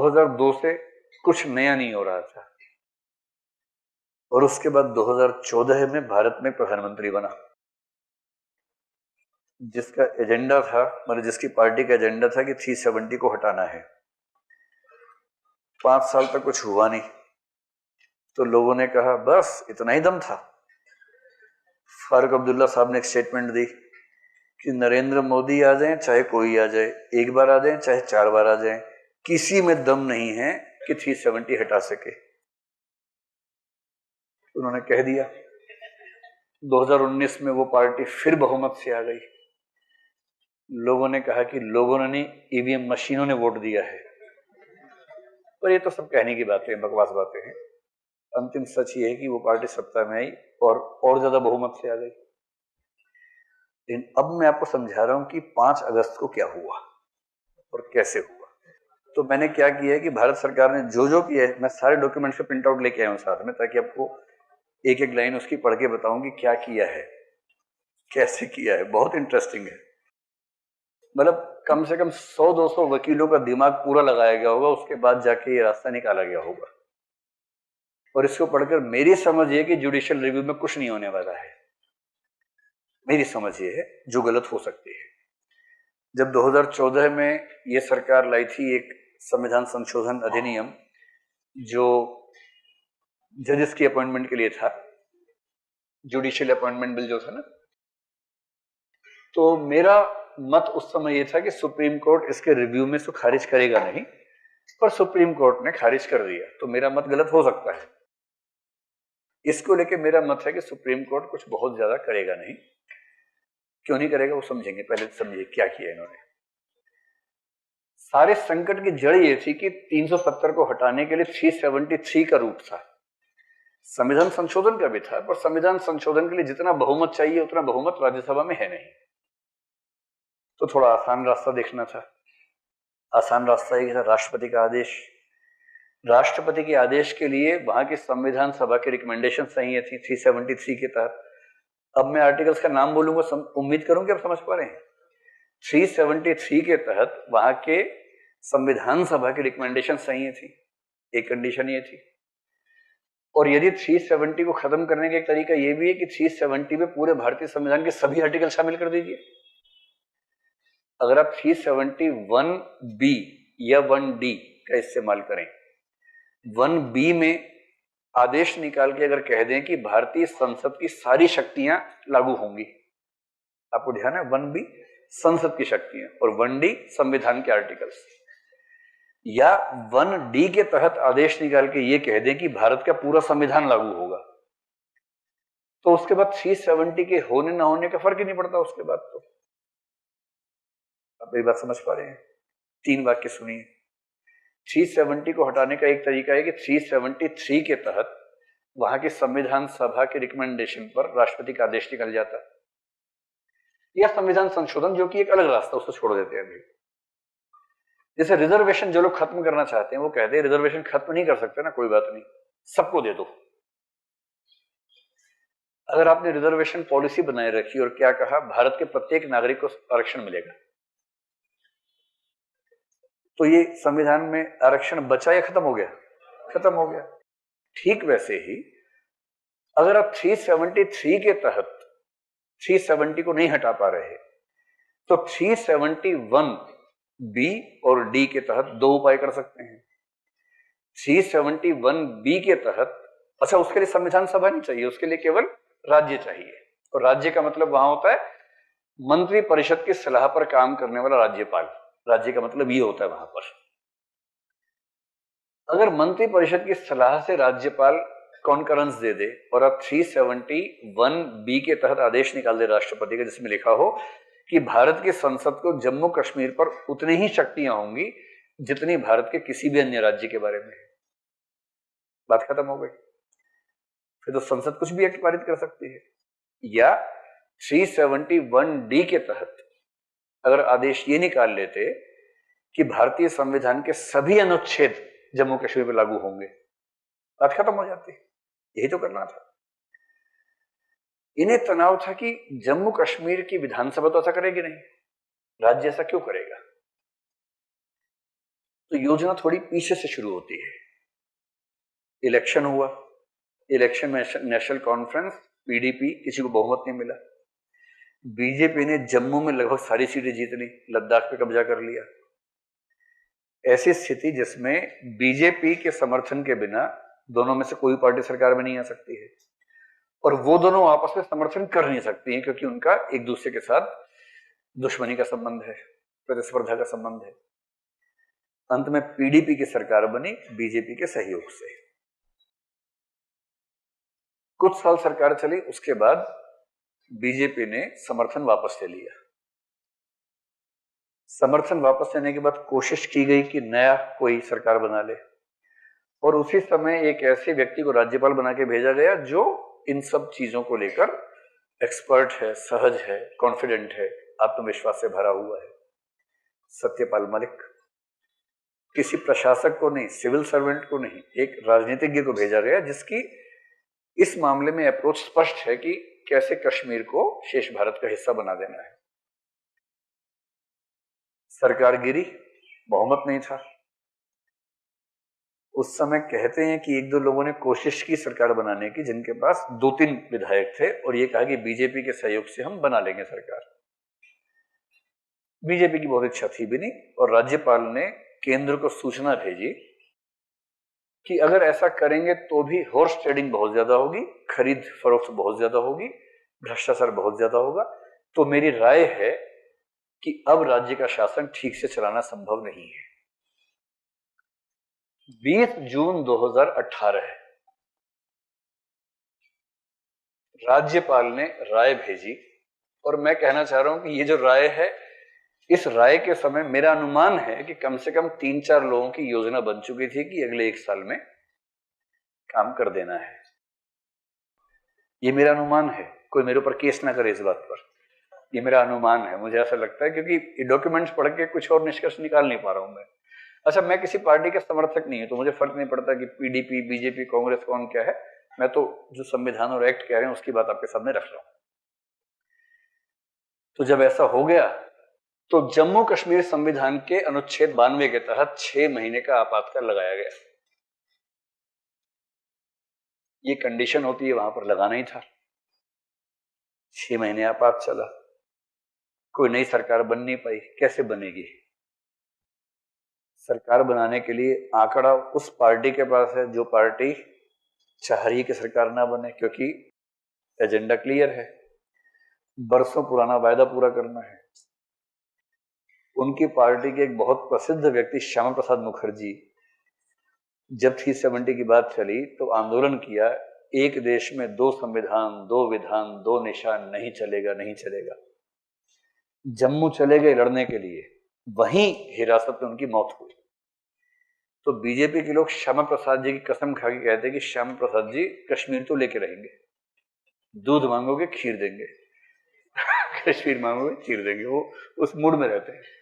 2002 से कुछ नया नहीं हो रहा था और उसके बाद 2014 में भारत में प्रधानमंत्री बना, जिसका एजेंडा था, मतलब जिसकी पार्टी का एजेंडा था कि 370 को हटाना है। 5 साल तक कुछ हुआ नहीं, तो लोगों ने कहा बस इतना ही दम था। फारूक अब्दुल्ला साहब ने एक स्टेटमेंट दी कि नरेंद्र मोदी आ जाए चाहे कोई आ जाए, एक बार आ जाए चाहे 4 बार आ जाए, किसी में दम नहीं है कि 370 हटा सके। उन्होंने कह दिया। 2019 में वो पार्टी फिर बहुमत से आ गई। लोगों ने कहा कि लोगों ने ईवीएम मशीनों ने वोट दिया है, पर ये तो सब कहने की बातें, बकवास बातें हैं। अंतिम सच ये है कि वो पार्टी सत्ता में आई और ज्यादा बहुमत से आ गई। लेकिन अब मैं आपको समझा रहा हूं कि 5 अगस्त को क्या हुआ और कैसे हुआ। तो मैंने क्या किया है कि भारत सरकार ने जो जो किया है, मैं सारे डॉक्यूमेंट्स का प्रिंट आउट लेके आया हूं साथ में, ताकि आपको एक एक लाइन उसकी पढ़ के बताऊं कि क्या किया है, कैसे किया है। बहुत इंटरेस्टिंग है। मतलब कम से कम 100-200 वकीलों का दिमाग पूरा लगाया गया होगा, उसके बाद जाके ये रास्ता निकाला गया होगा। और इसको पढ़कर मेरी समझ ये कि जुडिशियल रिव्यू में कुछ नहीं होने वाला है। मेरी समझ ये है, जो गलत हो सकती है। जब 2014 में ये सरकार लाई थी एक संविधान संशोधन अधिनियम, जो जजेस की अपॉइंटमेंट के लिए था, जुडिशियल अपॉइंटमेंट बिल जो था ना, तो मेरा मत उस समय ये था कि सुप्रीम कोर्ट इसके रिव्यू में से खारिज करेगा नहीं, पर सुप्रीम कोर्ट ने खारिज कर दिया, तो मेरा मत गलत हो सकता है। इसको लेके मेरा मत है कि सुप्रीम कोर्ट कुछ बहुत ज्यादा करेगा नहीं। क्यों नहीं करेगा वो समझेंगे, पहले समझिए क्या किया इन्होंने। सारे संकट की जड़ ये थी कि 370 को हटाने के लिए 373 का रूट था। संविधान संशोधन का भी था, पर संविधान संशोधन के लिए जितना बहुमत चाहिए उतना बहुमत राज्यसभा में है नहीं, तो थोड़ा आसान रास्ता देखना था। आसान रास्ता ये था राष्ट्रपति का आदेश। राष्ट्रपति के आदेश के लिए वहां की संविधान सभा की रिकमेंडेशन सही थी 373 के तहत। अब मैं आर्टिकल्स का नाम बोलूंगा, उम्मीद करूं कि आप समझ पा रहे हैं। 373 के तहत वहां के संविधान सभा की रिकमेंडेशन सही थी। एक कंडीशन ये थी, और यदि 370 को खत्म करने का एक तरीका यह भी है कि 370 में पूरे भारतीय संविधान के सभी आर्टिकल शामिल कर दीजिए। अगर आप 371B या 1D का इस्तेमाल करें, 1B में आदेश निकाल के अगर कह दें कि भारतीय संसद की सारी शक्तियां लागू होंगी, आपको ध्यान है, 1B संसद की शक्तियां और 1D संविधान के आर्टिकल्स, या 1D के तहत आदेश निकाल के ये कह दें कि भारत का पूरा संविधान लागू होगा, तो उसके बाद 370 के होने ना होने का फर्क ही नहीं पड़ता उसके बाद। तो आप ये बात समझ पा रहे हैं। 3 वाक्य सुनिए। 370 को हटाने का एक तरीका है कि 373 के तहत वहां की संविधान सभा के रिकमेंडेशन पर राष्ट्रपति का आदेश निकल जाता, या संविधान संशोधन, जो कि एक अलग रास्ता, उसको छोड़ देते हैं अभी। जैसे रिजर्वेशन जो लोग खत्म करना चाहते हैं वो कहते हैं रिजर्वेशन खत्म नहीं कर सकते ना, कोई बात नहीं, सबको दे दो। अगर आपने रिजर्वेशन पॉलिसी बनाए रखी और क्या कहा, भारत के प्रत्येक नागरिक को आरक्षण मिलेगा, तो ये संविधान में आरक्षण बचा या खत्म हो गया? खत्म हो गया। ठीक वैसे ही अगर आप 373 के तहत 370 को नहीं हटा पा रहे, तो 371B और D के तहत 2 उपाय कर सकते हैं। 371B के तहत, अच्छा उसके लिए संविधान सभा नहीं चाहिए, उसके लिए केवल राज्य चाहिए, और राज्य का मतलब वहां होता है मंत्री परिषद की सलाह पर काम करने वाला राज्यपाल। राज्य का मतलब ये होता है वहां पर। अगर मंत्री परिषद की सलाह से राज्यपाल कॉन्करेंस दे दे और अब 371B के तहत आदेश निकाल दे राष्ट्रपति का, जिसमें लिखा हो कि भारत की संसद को जम्मू कश्मीर पर उतनी ही शक्तियां होंगी जितनी भारत के किसी भी अन्य राज्य के बारे में है, बात खत्म हो गई। फिर तो संसद कुछ भी एक्ट पारित कर सकती है। या 371D के तहत अगर आदेश ये निकाल लेते कि भारतीय संविधान के सभी अनुच्छेद जम्मू कश्मीर पर लागू होंगे, बात खत्म हो जाती। यही तो करना था। इन्हें तनाव था कि जम्मू कश्मीर की विधानसभा तो ऐसा करेगी नहीं, राज्य ऐसा क्यों करेगा। तो योजना थोड़ी पीछे से शुरू होती है। इलेक्शन हुआ, इलेक्शन में नेशनल कॉन्फ्रेंस, पीडीपी, किसी को बहुमत नहीं मिला। बीजेपी ने जम्मू में लगभग सारी सीटें जीत ली, लद्दाख पे कब्जा कर लिया। ऐसी स्थिति जिसमें बीजेपी के समर्थन के बिना दोनों में से कोई पार्टी सरकार में नहीं आ सकती है, और वो दोनों आपस में समर्थन कर नहीं सकती हैं क्योंकि उनका एक दूसरे के साथ दुश्मनी का संबंध है, प्रतिस्पर्धा का संबंध है। अंत में पीडीपी की सरकार बनी बीजेपी के सहयोग से। कुछ साल सरकार चली, उसके बाद बीजेपी ने समर्थन वापस ले लिया। समर्थन वापस लेने के बाद कोशिश की गई कि नया कोई सरकार बना ले, और उसी समय एक ऐसे व्यक्ति को राज्यपाल बना के भेजा गया जो इन सब चीजों को लेकर एक्सपर्ट है, सहज है, कॉन्फिडेंट है, आत्मविश्वास से भरा हुआ है, सत्यपाल मलिक। किसी प्रशासक को नहीं, सिविल सर्वेंट को नहीं, एक राजनीतिज्ञ को भेजा गया जिसकी इस मामले में अप्रोच स्पष्ट है कि कैसे कश्मीर को शेष भारत का हिस्सा बना देना है। सरकार गिरी, बहुमत नहीं था। उस समय कहते हैं कि एक दो लोगों ने कोशिश की सरकार बनाने की, जिनके पास 2-3 विधायक थे, और ये कहा कि बीजेपी के सहयोग से हम बना लेंगे सरकार। बीजेपी की बहुत इच्छा थी भी नहीं, और राज्यपाल ने केंद्र को सूचना भेजी कि अगर ऐसा करेंगे तो भी हॉर्स ट्रेडिंग बहुत ज्यादा होगी, खरीद फरोख्त बहुत ज्यादा होगी, भ्रष्टाचार बहुत ज्यादा होगा, तो मेरी राय है कि अब राज्य का शासन ठीक से चलाना संभव नहीं है। 20 जून 2018 है, राज्यपाल ने राय भेजी, और मैं कहना चाह रहा हूं कि ये जो राय है, इस राय के समय मेरा अनुमान है कि कम से कम 3-4 लोगों की योजना बन चुकी थी कि अगले 1 साल में काम कर देना है। ये मेरा अनुमान है, कोई मेरे ऊपर केस ना करे इस बात पर, ये मेरा अनुमान है, मुझे ऐसा लगता है, क्योंकि डॉक्यूमेंट्स पढ़ के कुछ और निष्कर्ष निकाल नहीं पा रहा हूं मैं। अच्छा, मैं किसी पार्टी का समर्थक नहीं हूं, तो मुझे फर्क नहीं पड़ता कि पीडीपी, बीजेपी, कांग्रेस कौन क्या है। मैं तो जो संविधान और एक्ट कह रहे हैं उसकी बात आपके सामने रख रहा हूं। तो जब ऐसा हो गया तो जम्मू कश्मीर संविधान के अनुच्छेद 92 के तहत 6 महीने का आपातकाल लगाया गया। ये कंडीशन होती है, वहां पर लगाना ही था। 6 महीने आपात चला, कोई नई सरकार बन नहीं पाई। कैसे बनेगी सरकार? बनाने के लिए आंकड़ा उस पार्टी के पास है जो पार्टी चाह रही कि सरकार ना बने, क्योंकि एजेंडा क्लियर है, बरसों पुराना वायदा पूरा करना है। उनकी पार्टी के एक बहुत प्रसिद्ध व्यक्ति श्यामा प्रसाद मुखर्जी, जब 370 की बात चली तो आंदोलन किया, एक देश में 2 संविधान, 2 विधान, 2 निशान, नहीं चलेगा, नहीं चलेगा। जम्मू चले गए लड़ने के लिए, वहीं हिरासत में उनकी मौत हुई। तो बीजेपी के लोग श्यामा प्रसाद जी की कसम खा के कहते हैं कि श्यामा प्रसाद जी कश्मीर तो लेके रहेंगे, दूध मांगोगे खीर देंगे, कश्मीर मांगोगे खीर देंगे। वो उस मूड में रहते हैं।